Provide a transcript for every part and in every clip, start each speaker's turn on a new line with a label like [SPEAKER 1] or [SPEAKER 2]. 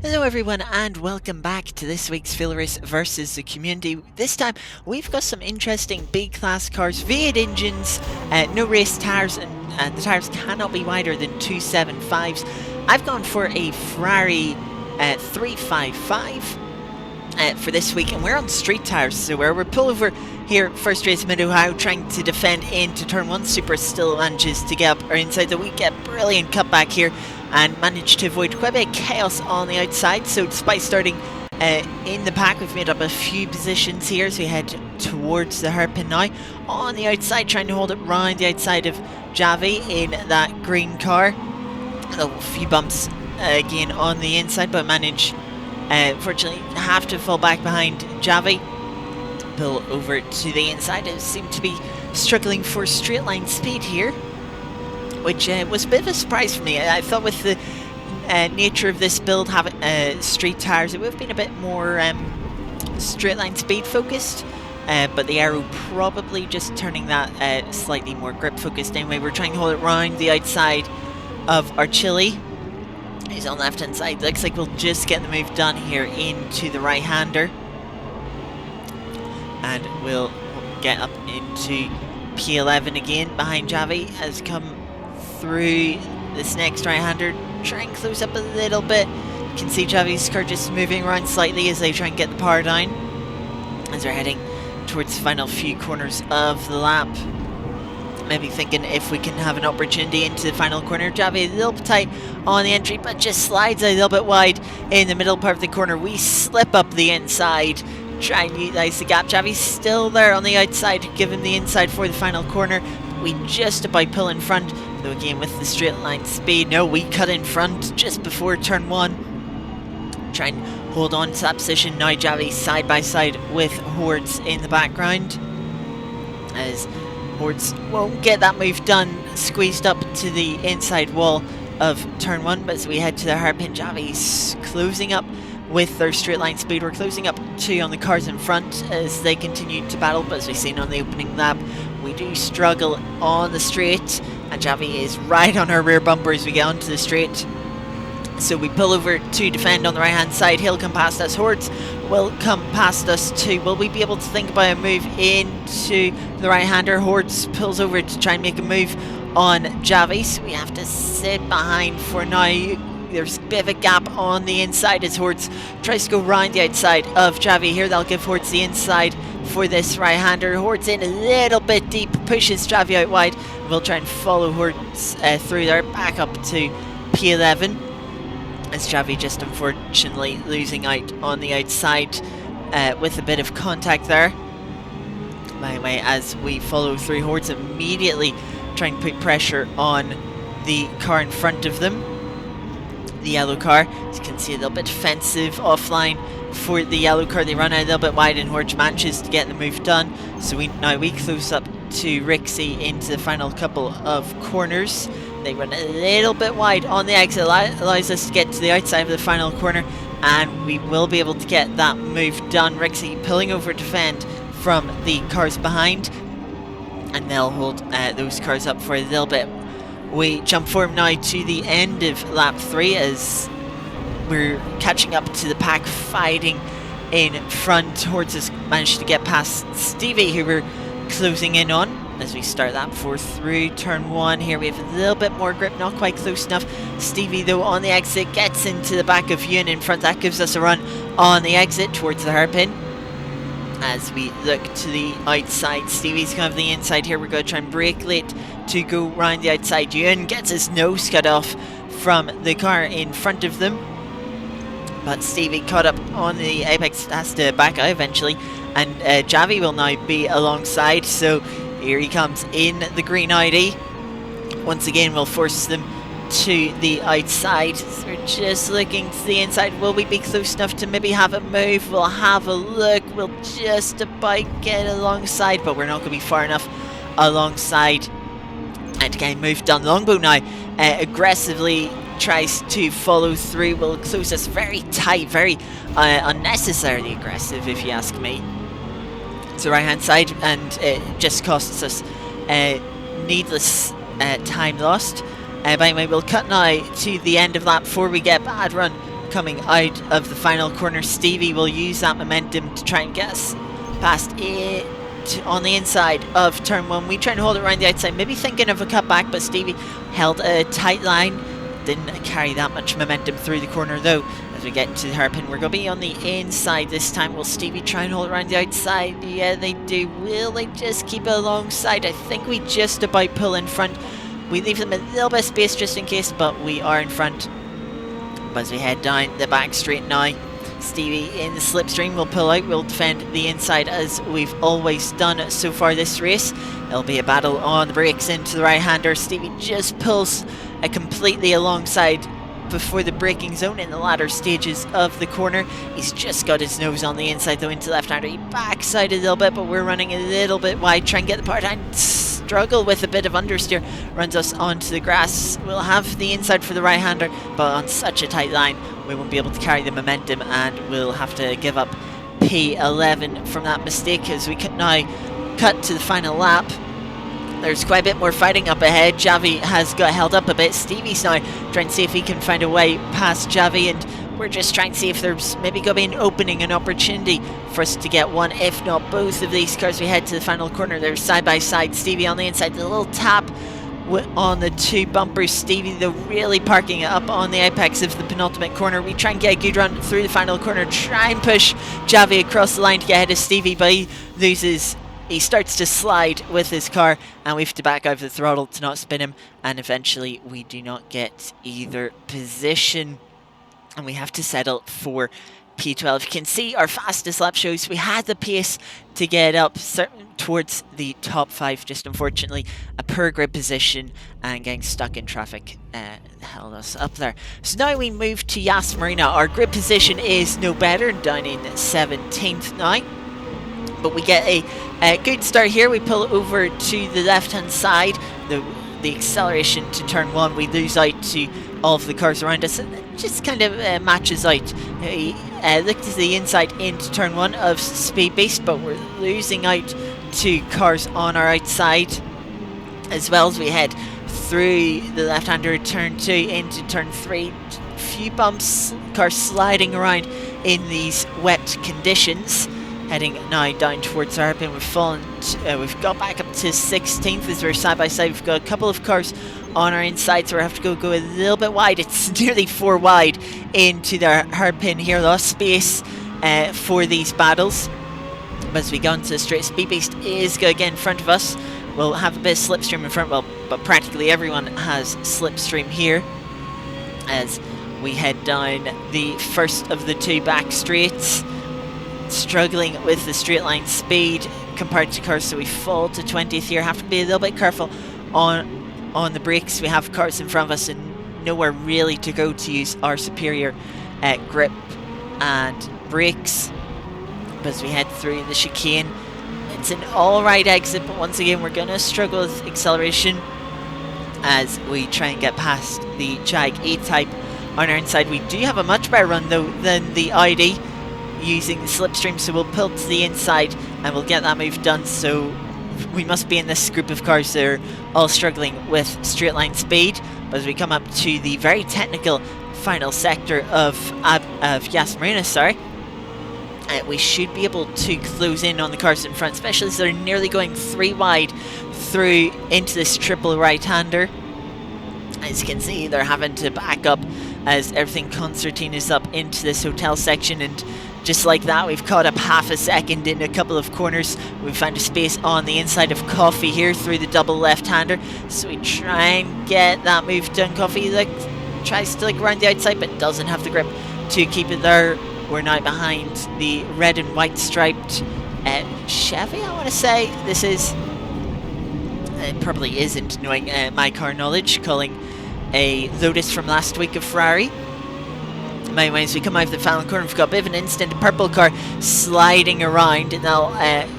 [SPEAKER 1] Hello everyone and welcome back to this week's FailRace versus the community. This time we've got some interesting B-class cars, V8 engines, no race tyres, and the tyres cannot be wider than 275s. I've gone for a Ferrari 355 for this week, and we're on street tyres, so we're pull over here, first race mid-Ohio, trying to defend into turn 1. Super still manages to get up or inside the week, get brilliant cutback here and managed to avoid quite a bit of chaos on the outside. So despite starting in the pack, we've made up a few positions here as we head towards the hairpin now. On the outside, trying to hold it round the outside of Javi in that green car. A few bumps again on the inside, but manage unfortunately have to fall back behind Javi. Pull over to the inside. It seemed to be struggling for straight line speed here, which was a bit of a surprise for me. I thought with the nature of this build, having street tyres, it would have been a bit more straight line speed focused, but the Aero probably just turning that slightly more grip focused. Anyway, we're trying to hold it round the outside of our Chile. He's on the left hand side. Looks like we'll just get the move done here into the right hander, and we'll get up into P11 again behind Javi. Has come through this next right-hander, try and close up a little bit. You can see Javi's car just moving around slightly as they try and get the power down as they're heading towards the final few corners of the lap. Maybe thinking if we can have an opportunity into the final corner. Javi a little bit tight on the entry, but just slides a little bit wide in the middle part of the corner. We slip up the inside, try and utilise the gap. Javi's still there on the outside, give him the inside for the final corner. We just about pull in front, though again with the straight line speed. No, we cut in front just before turn 1. Try and hold on to that position. Now Javi side by side with Hordes in the background, as Hordes won't get that move done, squeezed up to the inside wall of turn 1. But as we head to the hairpin, Javi's closing up with their straight line speed. We're closing up too on the cars in front as they continue to battle, but as we've seen on the opening lap, we do struggle on the straight, and Javi is right on our rear bumper as we get onto the straight. So we pull over to defend on the right hand side. He'll come past us. Hordes will come past us too. Will we be able to think about a move into the right hander? Hordes pulls over to try and make a move on Javi, so we have to sit behind for now. There's a bit of a gap on the inside as Hordes tries to go round the outside of Javi here. They'll give Hordes the inside for this right-hander. Hordes in a little bit deep, pushes Javi out wide. We'll try and follow Hordes through there, back up to P11. As Javi just unfortunately losing out on the outside with a bit of contact there. By the way, as we follow through, Hordes immediately trying to put pressure on the car in front of them. The yellow car, as you can see, a little bit defensive offline for the yellow car. They run out a little bit wide and Hordes manages to get the move done. So now we close up to Rixie into the final couple of corners. They run a little bit wide on the exit, allows us to get to the outside of the final corner, and we will be able to get that move done. Rixie pulling over to defend from the cars behind, and they'll hold those cars up for a little bit. We jump forward now to the end of lap 3 as we're catching up to the pack, fighting in front. Hordes has managed to get past Stevie, who we're closing in on as we start lap 4 through turn 1. Here we have a little bit more grip, not quite close enough. Stevie though on the exit gets into the back of Yun in front. That gives us a run on the exit towards the hairpin. As we look to the outside, Stevie's kind of the inside here. We're going to try and brake late to go round the outside. Yun gets his nose cut off from the car in front of them, but Stevie caught up on the apex, has to back out eventually, and Javi will now be alongside. So here he comes in the green Audi. Once again, we'll force them to the outside. So we're just looking to the inside. Will we be close enough to maybe have a move? We'll have a look. We'll just about get alongside, but we're not going to be far enough alongside. And again, move done. Longbow now aggressively tries to follow through. Will close us very tight, very unnecessarily aggressive if you ask me. It's the right hand side, and it just costs us needless time lost. By the way, we'll cut now to the end of lap 4. We get bad run coming out of the final corner. Stevie will use that momentum to try and get us past it on the inside of turn 1. We try and hold it around the outside, maybe thinking of a cutback, but Stevie held a tight line. Didn't carry that much momentum through the corner though. As we get to the hairpin, we're going to be on the inside this time. Will Stevie try and hold it around the outside? Yeah, they do. Will they just keep it alongside? I think we just about pull in front. We leave them a little bit of space just in case, but we are in front. As we head down the back straight now, Stevie in the slipstream will pull out. We'll defend the inside as we've always done so far this race. It'll be a battle on the brakes into the right-hander. Stevie just pulls completely alongside before the braking zone in the latter stages of the corner. He's just got his nose on the inside though into the left-hander. He backs out a little bit, but we're running a little bit wide. Try and get the power down. Struggle with a bit of understeer. Runs us onto the grass. We'll have the inside for the right-hander, but on such a tight line, we won't be able to carry the momentum and we'll have to give up P11 from that mistake as we can now cut to the final lap. There's quite a bit more fighting up ahead. Javi has got held up a bit. Stevie's now trying to see if he can find a way past Javi, and we're just trying to see if there's maybe going to be an opening, an opportunity for us to get one, if not both of these cars. We head to the final corner. They're side by side. Stevie on the inside, the little tap on the two bumpers. Stevie though really parking it up on the apex of the penultimate corner. We try and get a good run through the final corner, try and push Javi across the line to get ahead of Stevie, but he starts to slide with his car, and we have to back out of the throttle to not spin him, and eventually we do not get either position, and we have to settle for P12. You can see our fastest lap shows we had the pace to get up towards the top 5, just unfortunately a poor grid position and getting stuck in traffic held us up there. So now we move to Yas Marina. Our grid position is no better, down in 17th now, but we get a good start here. We pull over to the left hand side, the acceleration to turn 1, we lose out to all of the cars around us, and it just kind of matches out. Look to the inside into turn 1 of Speed Beast, but we're losing out to cars on our outside as well as we head through the left-hander turn 2 into turn 3. Few bumps, cars sliding around in these wet conditions. Heading now down towards our hairpin, we've got back up to 16th as we're side by side. We've got a couple of cars on our inside, so we have to go a little bit wide. It's nearly 4 wide into the hairpin here. Lost space for these battles. But as we go into the straight, Speed Beast is going to get in front of us. We'll have a bit of slipstream in front, but practically everyone has slipstream here as we head down the first of the 2 back straights. Struggling with the straight line speed compared to cars, so we fall to 20th here. Have to be a little bit careful on the brakes. We have cars in front of us and nowhere really to go to use our superior grip and brakes. But as we head through the chicane, it's an alright exit, but once again we're going to struggle with acceleration as we try and get past the Jag A-Type on our inside. We do have a much better run though than the Audi using the slipstream, so we'll pull to the inside and we'll get that move done. So we must be in this group of cars that are all struggling with straight line speed. But as we come up to the very technical final sector of Yas Marina, we should be able to close in on the cars in front, especially as they're nearly going 3 wide through into this triple right-hander. As you can see, they're having to back up as everything concertina is up into this hotel section, and just like that, we've caught up half a second in a couple of corners. We've found a space on the inside of Coffee here through the double left-hander. So we try and get that move done. Coffee tries to run the outside, but doesn't have the grip to keep it there. We're now behind the red and white striped Chevy, I want to say. This is... it probably isn't, knowing my car knowledge, calling a Lotus from last week of Ferrari. Anyways, we come out of the final corner, we've got a bit of an instant, a purple car sliding around, and they'll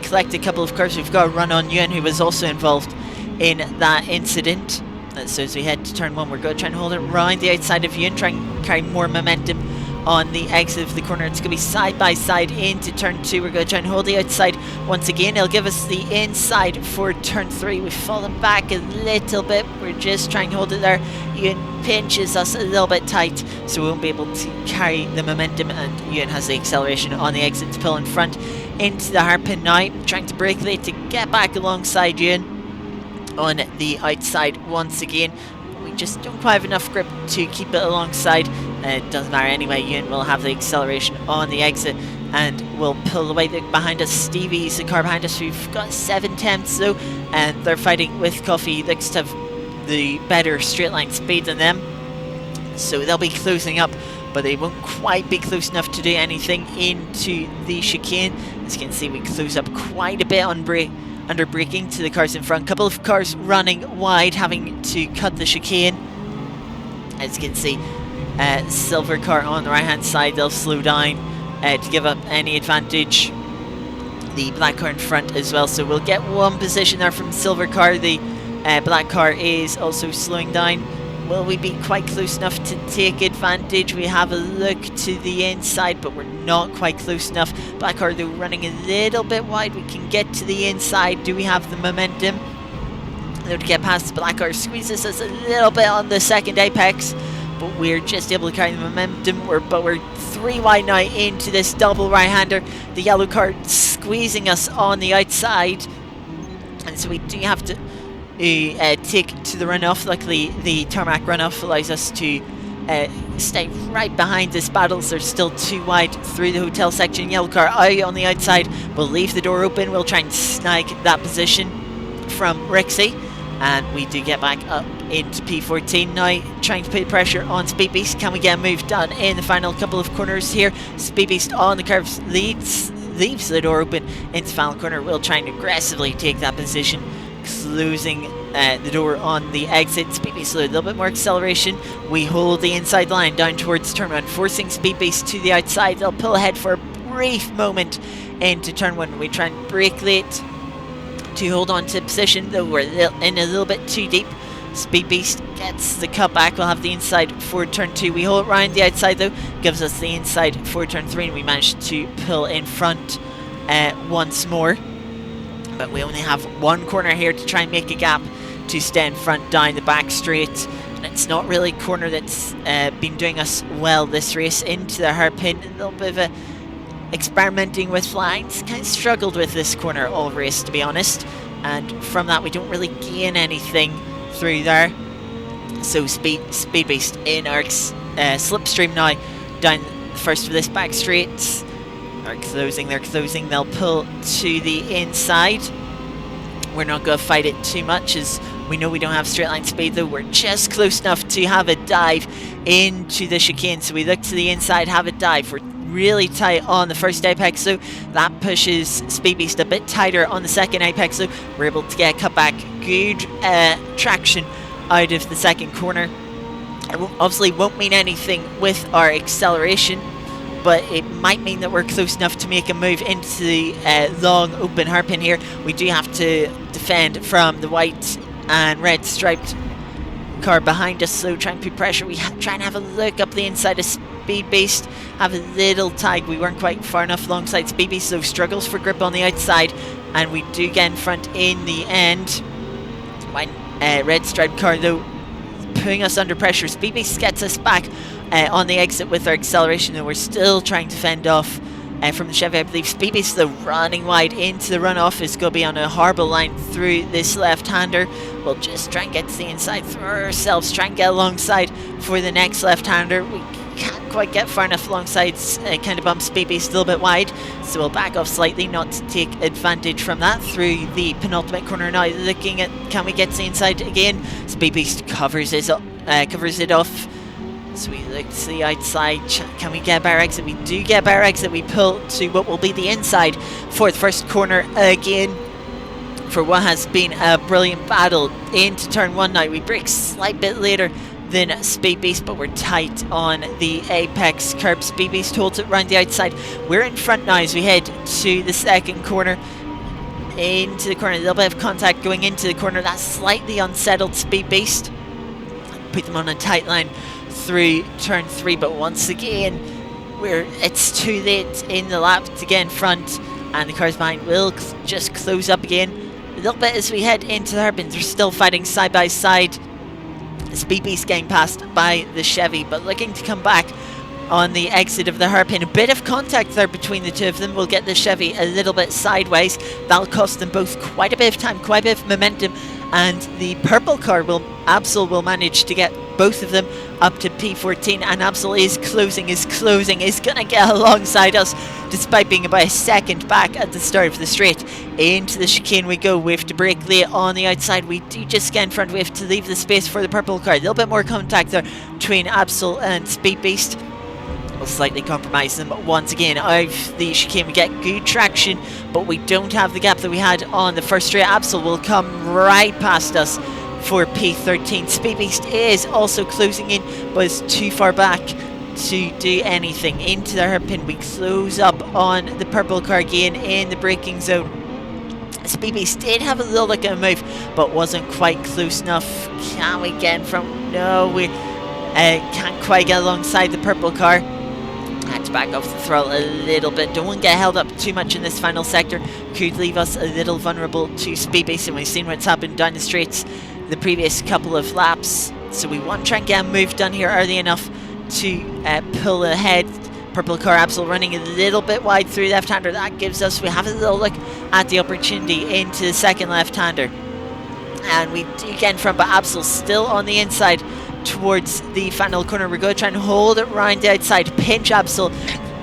[SPEAKER 1] collect a couple of cars. We've got a run on Yuan, who was also involved in that incident. So as we head to turn 1, we're going to try and hold it around the outside of Yuan, try and carry more momentum on the exit of the corner. It's going to be side by side into turn 2. We're going to try and hold the outside once again. It'll give us the inside for turn 3. We've fallen back a little bit. We're just trying to hold it there. Ewan pinches us a little bit tight, so we won't be able to carry the momentum, and Ewan has the acceleration on the exit to pull in front into the hairpin now, trying to brake late to get back alongside Ewan on the outside once again. We just don't quite have enough grip to keep it alongside. It doesn't matter anyway, Ewan will have the acceleration on the exit and will pull away behind us. Stevie's the car behind us, we've got 7 tenths though, and they're fighting with Coffee. Looks to have the better straight line speed than them, so they'll be closing up, but they won't quite be close enough to do anything into the chicane. As you can see, we close up quite a bit on under braking to the cars in front. Couple of cars running wide, having to cut the chicane. As you can see, silver car on the right hand side, they'll slow down to give up any advantage. The black car in front as well, so we'll get one position there from silver car. The black car is also slowing down. Will we be quite close enough to take advantage? We have a look to the inside, but we're not quite close enough. Black car though running a little bit wide. We can get to the inside. Do we have the momentum? Though to get past the black car squeezes us a little bit on the second apex, but we're just able to carry the momentum. But we're 3 wide now into this double right-hander. The yellow car squeezing us on the outside, and so we do have to take to the runoff. Luckily, the tarmac runoff allows us to stay right behind this battles. They're still too wide through the hotel section. Yellow car out on the outside. We'll leave the door open. We'll try and snag that position from Rixie, and we do get back up into P14 now, trying to put pressure on Speed Beast. Can we get a move done in the final couple of corners here? Speed Beast on the curves leaves the door open into the final corner. We'll try and aggressively take that position, closing the door on the exit. Speed Beast a little bit more acceleration. We hold the inside line down towards turn 1, forcing Speed Beast to the outside. They'll pull ahead for a brief moment into turn 1. We try and brake late to hold on to position, though we're in a little bit too deep. Speed Beast gets the cutback. We'll have the inside for turn 2. We hold it round the outside though, gives us the inside for turn 3, and we managed to pull in front once more. But we only have one corner here to try and make a gap to stay in front down the back straight. And it's not really a corner that's been doing us well this race. Into the hairpin, a little bit of a experimenting with lines. Kind of struggled with this corner all race, to be honest. And from that, we don't really gain anything through there. So Speed Beast in our slipstream now, down the first of this back straight. They're closing, they'll pull to the inside. We're not going to fight it too much, as we know we don't have straight line speed, though we're just close enough to have a dive into the chicane. So we look to the inside, have a dive. We're really tight on the first apex, so that pushes Speed Beast a bit tighter on the second apex, so we're able to get a cutback. Good traction out of the second corner. It obviously won't mean anything with our acceleration, but it might mean that we're close enough to make a move into the long open hairpin here. We do have to defend from the white and red striped car behind us, so try and put pressure. We try and have a look up the inside of Speed Beast, have a little tag. We weren't quite far enough alongside Speed Beast, so struggles for grip on the outside, and we do get in front in the end. When red striped car though putting us under pressure. Speed Beast gets us back on the exit with our acceleration, and we're still trying to fend off from the Chevy, I believe. Speed Beast though running wide into the runoff, is going to be on a horrible line through this left-hander. We'll just try and get to the inside, throw ourselves, try and get alongside for the next left-hander. We can't quite get far enough alongside, kind of bump Speed Beast a little bit wide, so we'll back off slightly, not to take advantage from that. Through the penultimate corner now, looking at, can we get to the inside again? Speed Beast covers it off. So we look to the outside. Can we get a better exit? We do get a better exit. We pull to what will be the inside for the first corner again, for what has been a brilliant battle into turn 1 now. We brake slight bit later than Speed Beast, but we're tight on the apex curb. Speed Beast holds it round the outside. We're in front now as we head to the second corner. Into the corner, a little bit of contact going into the corner. That's slightly unsettled Speed Beast. Put them on a tight line through turn 3, but once again it's too late in the lap to get in front, and the cars behind will just close up again a little bit as we head into the hairpin. They're still fighting side by side Speed Beast getting passed by the Chevy, but looking to come back on the exit of the hairpin. A bit of contact there between the two of them will get the Chevy a little bit sideways. That'll cost them both quite a bit of time, quite a bit of momentum, and the purple car Absol will manage to get both of them up to P14, and Absol is gonna get alongside us despite being about a second back at the start of the straight. Into the chicane we go. We have to brake late on the outside. We do just get in front. We have to leave the space for the purple car. A little bit more contact there between Absol and Speed Beast. We'll slightly compromise them once again. Out of the chicane we get good traction, but we don't have the gap that we had on the first straight. Absol will come right past us for P13. Speed Beast is also closing in, but is too far back to do anything. Into the hairpin we close up on the purple car again in the braking zone. Speed Beast did have a little look at a move, but wasn't quite close enough. Can we get in front? No, we can't quite get alongside the purple car. Had to back off the throttle a little bit. Don't want to get held up too much in this final sector. Could leave us a little vulnerable to Speed Beast, and we've seen what's happened down the straights the previous couple of laps. So we want to try and get a move done here early enough to pull ahead. Purple car Absol running a little bit wide through left-hander. That gives us, we have a little look at the opportunity into the second left-hander. And we do get in front, but Absol still on the inside towards the final corner. We're going to try and hold it round the outside, pinch Absol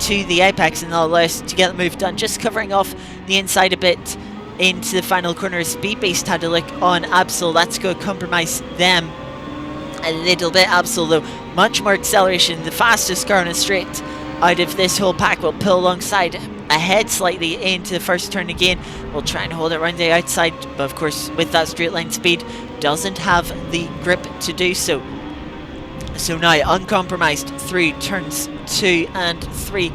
[SPEAKER 1] to the apex, and that'll allow us to get the move done. Just covering off the inside a bit into the final corner. Speed Beast had a look on Absol. Let's go compromise them a little bit. Absol though, much more acceleration, the fastest car on a straight out of this whole pack. Will pull alongside ahead slightly into the first turn again. We'll try and hold it around the outside, but of course with that straight line speed doesn't have the grip to do so. So now uncompromised through turns 2 and 3.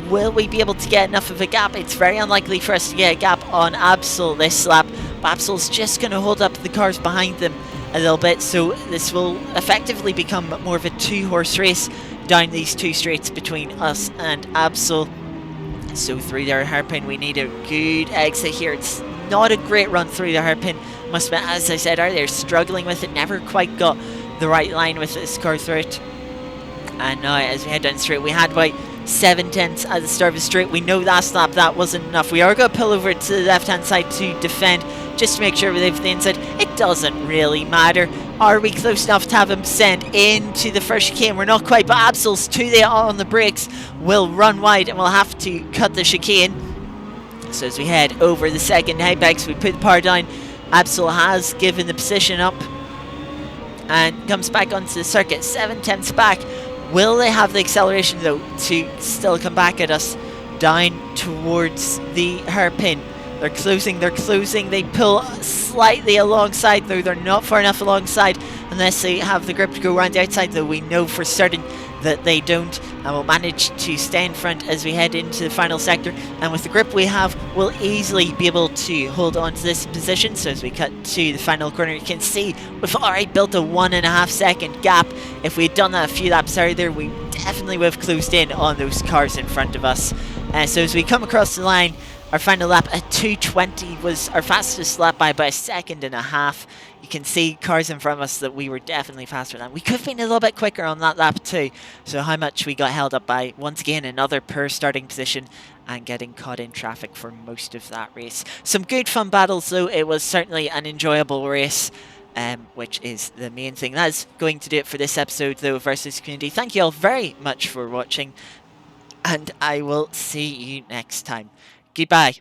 [SPEAKER 1] Will we be able to get enough of a gap? It's very unlikely for us to get a gap on Absol this lap. But Absol's just going to hold up the cars behind them a little bit, so this will effectively become more of a 2-horse race down these 2 straights between us and Absol. So through their hairpin we need a good exit here. It's not a great run through the hairpin. Must admit, as I said earlier, struggling with it, never quite got the right line with this car through it. And now as we head down the straight, we had about 7 tenths at the start of the straight. We know last lap that wasn't enough. We are going to pull over to the left hand side to defend, just to make sure we leave the inside. It doesn't really matter. Are we close enough to have him send into the first chicane? We're not quite, but Absol's too late on the brakes. Will run wide and we'll have to cut the chicane. So as we head over the second apex, we put the power down. Absol has given the position up and comes back onto the circuit, 7 tenths back. Will they have the acceleration though to still come back at us down towards the hairpin? They're closing, they pull slightly alongside though. They're not far enough alongside unless they have the grip to go around the outside, though we know for certain that they don't, and we'll manage to stay in front as we head into the final sector. And with the grip we have, we'll easily be able to hold on to this position. So as we cut to the final corner, you can see we've already built a 1.5 second gap. If we had done that a few laps earlier, we definitely would have closed in on those cars in front of us. So as we come across the line, our final lap at 2:20 was our fastest lap by about 1.5 seconds. You can see cars in front of us that we were definitely faster than. We could have been a little bit quicker on that lap too. So how much we got held up by, once again, another poor starting position and getting caught in traffic for most of that race. Some good fun battles though. It was certainly an enjoyable race. Which is the main thing. That's going to do it for this episode though, Versus Community. Thank you all very much for watching, and I will see you next time. Goodbye.